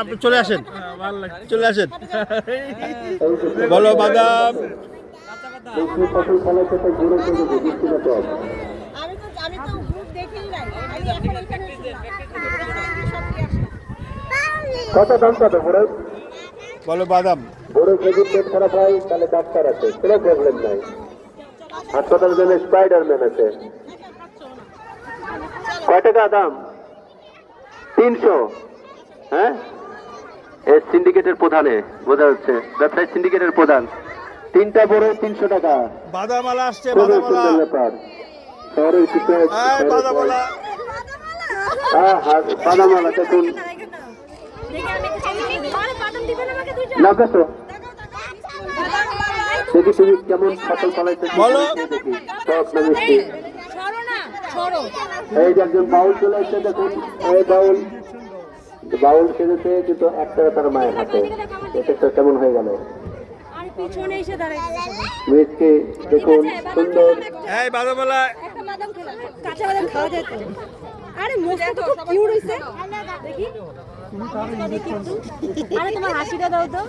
আপনি চলে আসেন, চলে আসেন। বলো বাদাম। আমি তো গ্রুপ দেখেই নাই, আমি এখন এখানে কত দাম কত বড়? বলো বাদাম। বড় খেজুর পেট খারাপ হয় তাহলে ডাক্তার আছে, কোনো প্রবলেম নাই। হাসপাতালের জন্য স্পাইডারম্যান আছে। কয় টাকা দাম? 300। হ্যাঁ, এই সিন্ডিকেটের প্রধানে বোঝা যাচ্ছে, ব্যবসায়ী সিন্ডিকেটের প্রধান। 3টা বড় 300 টাকা। বাদামালা আসছে, খুবই বাদামালা। সুন্দর ব্যাপার। শহরের কিছু বাদামালা। বাদামালা দেখুন না কত দেখি তুমি কেমন ফসল ফলাইতে বলো। এই যে একজন বাউল চলে এসছে, দেখুন এই বাউল বাউল সেজেছে কিন্তু একটা তার মায়ের হাতে। এটা কেমন হয়ে গেল? মিষ্টি দেখুন সুন্দর। এই বাদামালা। কাঁচা বাদাম খাওয়া যায় তো? আরে মোস্ট তো খুব কিউট হইছে, দেখি। আরে তোমার হাসিটা দাও তো।